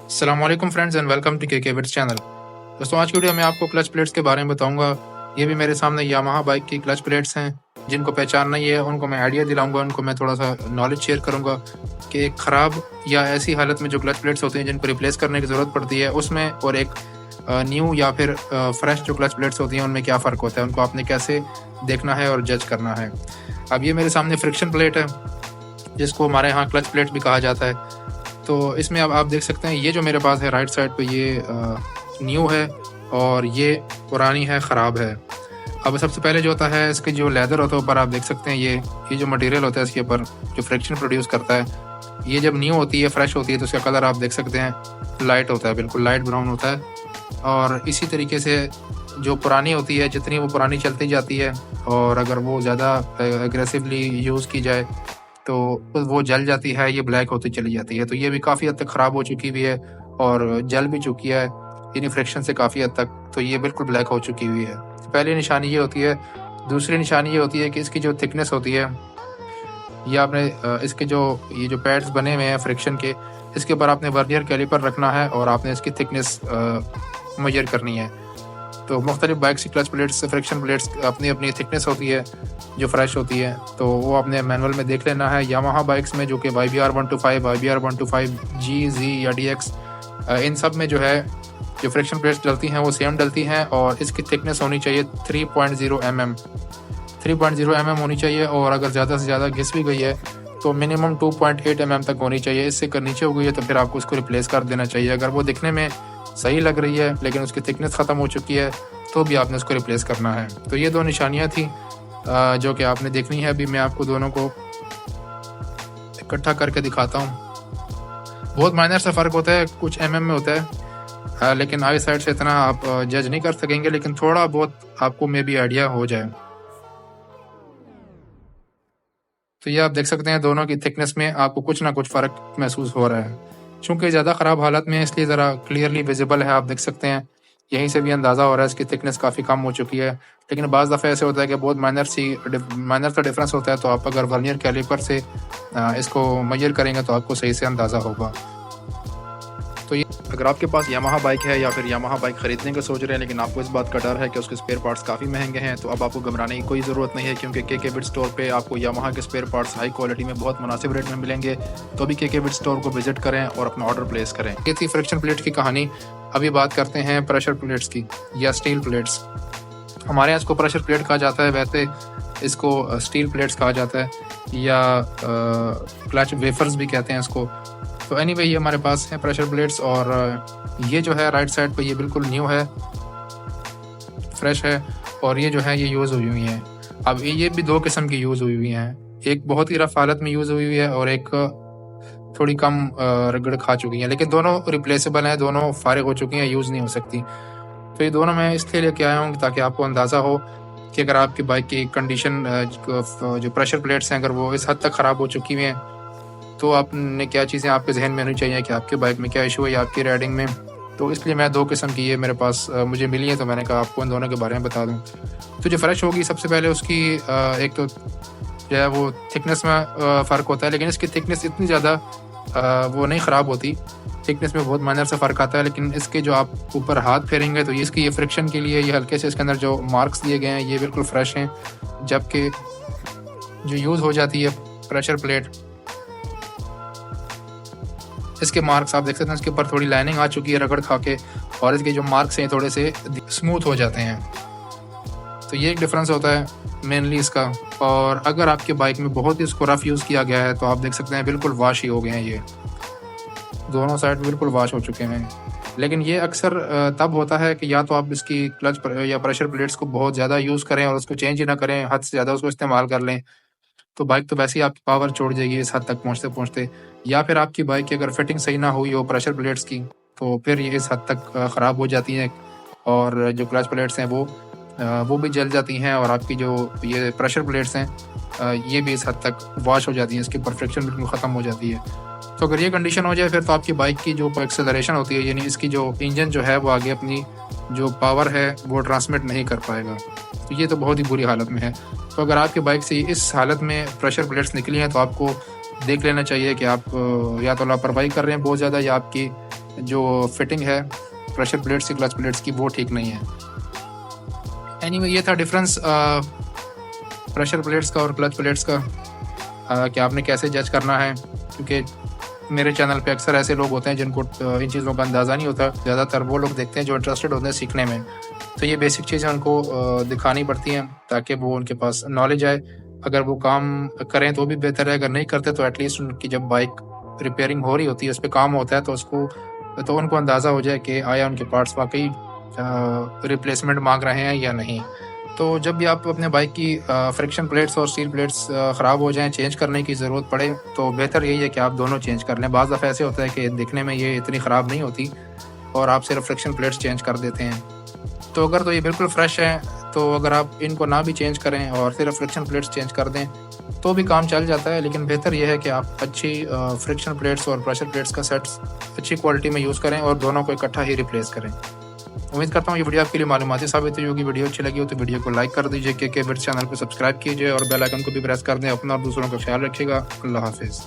अस्सलाम वालेकुम friends and welcome to के बिट्स चैनल। दोस्तों, आज की वीडियो में आपको क्लच प्लेट्स के बारे में बताऊंगा। ये भी मेरे सामने यामाहा बाइक की क्लच प्लेट्स हैं। जिनको पहचान नहीं है उनको मैं आइडिया दिलाऊंगा, उनको मैं थोड़ा सा नॉलेज शेयर करूंगा कि एक ख़राब या ऐसी हालत में जो क्लच प्लेट्स होती हैं जिनको रिप्लेस करने की ज़रूरत पड़ती है उसमें, और एक न्यू या फिर फ्रेश जो क्लच प्लेट्स होती हैं उनमें क्या फ़र्क होता है, उनको आपने कैसे देखना है और जज करना है। अब ये मेरे सामने फ्रिक्शन प्लेट है जिसको हमारे यहाँ क्लच प्लेट भी कहा जाता है। तो इसमें अब आप देख सकते हैं, ये जो मेरे पास है राइट साइड पे ये न्यू है और ये पुरानी है, ख़राब है। अब सबसे पहले जो होता है, इसके जो लेदर होता है ऊपर आप देख सकते हैं, ये जो मटेरियल होता है इसके ऊपर जो फ्रिक्शन प्रोड्यूस करता है, ये जब न्यू होती है, फ्रेश होती है, तो उसका कलर आप देख सकते हैं लाइट होता है, बिल्कुल लाइट ब्राउन होता है। और इसी तरीके से जो पुरानी होती है, जितनी वो पुरानी चलती जाती है और अगर वो ज़्यादा एग्रेसिवली यूज़ की जाए तो वो जल जाती है, ये ब्लैक होती चली जाती है। तो ये भी काफ़ी हद तक ख़राब हो चुकी हुई है और जल भी चुकी है इन्हीं फ्रिक्शन से काफ़ी हद तक, तो ये बिल्कुल ब्लैक हो चुकी हुई है। तो पहली निशानी ये होती है। दूसरी निशानी ये होती है कि इसकी जो थिकनेस होती है, ये आपने इसके जो ये जो पैड्स बने हुए हैं फ्रिक्शन के, इसके ऊपर आपने वर्नियर कैलिपर रखना है और आपने इसकी थिकनेस मेजर करनी है। तो मुख्तलिफ बाइक्स की क्लच प्लेट्स, फ्रिक्शन प्लेट्स अपनी अपनी थिकनेस होती है जो फ्रेश होती है, तो वो आपने मैनुअल में देख लेना है। यामाहा बाइक्स में जो कि YBR 125, YBR 125 G, Z या DX, इन सब में जो है जो फ्रिक्शन प्लेट्स डलती हैं वो सेम डलती हैं और इसकी थिकनेस होनी चाहिए 3.0 mm, 3.0 mm होनी चाहिए। और अगर ज़्यादा से ज़्यादा घिस भी गई है तो मिनिमम 2.8 mm तक होनी चाहिए। इससे कर नीचे हो गई है तो फिर आपको उसको रिप्लेस कर देना चाहिए। अगर वो दिखने में सही लग रही है लेकिन उसकी थिकनेस ख़त्म हो चुकी है तो भी आपने उसको रिप्लेस करना है। तो ये दो निशानियाँ थी जो कि आपने देखनी है। अभी मैं आपको दोनों को इकट्ठा करके दिखाता हूँ। बहुत माइनर सा फ़र्क होता है, कुछ mm में होता है, लेकिन आई साइड से इतना आप जज नहीं कर सकेंगे, लेकिन थोड़ा बहुत आपको मे भी आइडिया हो जाए। तो ये आप देख सकते हैं दोनों की थिकनेस में आपको कुछ ना कुछ फ़र्क महसूस हो रहा है। चूँकि ज़्यादा ख़राब हालत में है इसलिए ज़रा क्लियरली विजिबल है, आप देख सकते हैं। यहीं से भी अंदाज़ा हो रहा है इसकी थिकनेस काफ़ी कम हो चुकी है। लेकिन बाज़ दफ़ा ऐसे होता है कि बहुत माइनर सा डिफरेंस होता है, तो आप अगर वर्नियर कैलिपर से इसको मेजर करेंगे तो आपको सही से अंदाज़ा होगा। तो ये अगर आपके पास यामाहा बाइक है या फिर यामाहा बाइक ख़रीदने का सोच रहे हैं लेकिन आपको इस बात का डर है कि उसके स्पेयर पार्ट्स काफ़ी महंगे हैं, तो अब आपको घबराने की कोई ज़रूरत नहीं है, क्योंकि के बिट स्टोर पे आपको यामाहा के स्पेयर पार्ट्स हाई क्वालिटी में बहुत मुनासिब रेट में मिलेंगे। तो अभी के बिट स्टोर को विजिट करें और अपना ऑर्डर प्लेस करें। ये थी फ्रिक्शन प्लेट की कहानी। अभी बात करते हैं प्रेशर प्लेट्स की या स्टील प्लेट्स। हमारे यहाँ इसको प्रेशर प्लेट कहा जाता है, वैसे इसको स्टील प्लेट्स कहा जाता है या क्लच वेफर्स भी कहते हैं इसको। तो एनीवे ये हमारे पास है प्रेशर प्लेट्स और ये जो है राइट साइड पे ये बिल्कुल न्यू है, फ्रेश है, और ये जो है ये यूज़ हुई हुई हैं। अब ये भी दो किस्म की यूज़ हुई हुई हैं, एक बहुत ही रफ हालत में यूज़ हुई हुई है और एक थोड़ी कम रगड़ खा चुकी हैं, लेकिन दोनों रिप्लेसेबल हैं, दोनों फारिग हो चुकी हैं, यूज़ नहीं हो सकती। तो ये दोनों मैं इसलिए लेके आया हूँ ताकि आपको अंदाज़ा हो कि अगर आपकी बाइक की कंडीशन, जो प्रेशर प्लेट्स हैं, अगर वो इस हद तक ख़राब हो चुकी हुई हैं तो आपने क्या चीज़ें आपके जहन में होनी चाहिए कि आपकी बाइक में क्या इशू है या आपकी राइडिंग में। तो इसलिए मैं दो किस्म की ये मेरे पास मुझे मिली है, तो मैंने कहा आपको इन दोनों के बारे में बता दूं। तो जो फ्रेश होगी, सबसे पहले उसकी एक तो जो है वो थिकनेस में फ़र्क होता है, लेकिन इसकी थिकनेस इतनी ज़्यादा वो नहीं ख़राब होती। थिकनेस में बहुत माइनर सा फ़र्क आता है, लेकिन इसके जो आप ऊपर हाथ फेरेंगे तो इसकी ये फ्रिक्शन के लिए ये हल्के से इसके अंदर जो मार्क्स दिए गए हैं ये बिल्कुल फ्रेश हैं। जबकि जो यूज़ हो जाती है प्रेशर प्लेट, इसके मार्क्स आप देख सकते हैं, इसके ऊपर थोड़ी लाइनिंग आ चुकी है रगड़ खा के, और इसके जो मार्क्स हैं थोड़े से स्मूथ हो जाते हैं। तो ये एक डिफरेंस होता है मेनली इसका। और अगर आपके बाइक में बहुत ही इसको रफ़ यूज़ किया गया है तो आप देख सकते हैं बिल्कुल वाश ही हो गए हैं, ये दोनों साइड बिल्कुल वाश हो चुके हैं। लेकिन ये अक्सर तब होता है कि या तो आप इसकी क्लच या प्रेशर प्लेट्स को बहुत ज़्यादा यूज़ करें और उसको चेंज ही ना करें, हद से ज़्यादा उसको इस्तेमाल कर लें, तो बाइक तो वैसे ही आपकी पावर छोड़ जाएगी इस हद तक पहुँचते पहुँचते। या फिर आपकी बाइक की अगर फिटिंग सही ना हुई हो प्रेशर प्लेट्स की, तो फिर ये इस हद तक ख़राब हो जाती हैं और जो क्लच प्लेट्स हैं वो भी जल जाती हैं, और आपकी जो ये प्रेशर प्लेट्स हैं ये भी इस हद तक वॉश हो जाती हैं, इसकी परफेक्शन बिल्कुल ख़त्म हो जाती है। तो अगर ये कंडीशन हो जाए फिर तो आपकी बाइक की जो एक्सेलरेशन होती है, यानी इसकी जो इंजन जो है वो आगे अपनी जो पावर है वो ट्रांसमिट नहीं कर पाएगा। तो ये तो बहुत ही बुरी हालत में है। तो अगर आपकी बाइक से इस हालत में प्रेशर प्लेट्स निकली हैं तो आपको देख लेना चाहिए कि आप या तो लापरवाही कर रहे हैं बहुत ज़्यादा, या आपकी जो फिटिंग है प्रेशर प्लेट्स की, क्लच प्लेट्स की, वो ठीक नहीं है। एनीवे ये था डिफरेंस प्रेशर प्लेट्स का और क्लच प्लेट्स का, कि आपने कैसे जज करना है। क्योंकि मेरे चैनल पे अक्सर ऐसे लोग होते हैं जिनको इन चीज़ों का अंदाज़ा नहीं होता। ज़्यादातर वो लोग देखते हैं जो इंटरेस्टेड होते हैं सीखने में, तो ये बेसिक चीज़ें उनको दिखानी पड़ती हैं ताकि वो उनके पास नॉलेज आए। अगर वो काम करें तो भी बेहतर है, अगर नहीं करते तो एटलीस्ट उनकी जब बाइक रिपेयरिंग हो रही होती है, उस पर काम होता है, तो उनको अंदाज़ा हो जाए कि आया उनके पार्ट्स वाकई रिप्लेसमेंट मांग रहे हैं या नहीं। तो जब भी आप अपने बाइक की फ्रिक्शन प्लेट्स और स्टील प्लेट्स ख़राब हो जाएं, चेंज करने की ज़रूरत पड़े, तो बेहतर यही है कि आप दोनों चेंज कर लें। बाज़ दफ़ा ऐसे होता है कि दिखने में ये इतनी ख़राब नहीं होती और आप सिर्फ फ्रिक्शन प्लेट्स चेंज कर देते हैं। तो अगर तो ये बिल्कुल फ्रेश है, तो अगर आप इनको ना भी चेंज करें और सिर्फ फ्रिक्शन प्लेट्स चेंज कर दें तो भी काम चल जाता है। लेकिन बेहतर यह है कि आप अच्छी फ्रिक्शन प्लेट्स और प्रेशर प्लेट्स का सेट्स अच्छी क्वालिटी में यूज़ करें और दोनों को इकट्ठा ही रिप्लेस करें। उम्मीद करता हूँ ये वीडियो आपके लिए मालूमाती साबित हुई होगी। वीडियो अच्छी लगी हो तो वीडियो को लाइक कर दीजिए, के बिट्स चैनल को सब्सक्राइब कीजिए और बेल आइकन को भी प्रेस कर दें। अपना और दूसरों का ख्याल रखिएगा। अल्लाह हाफिज़।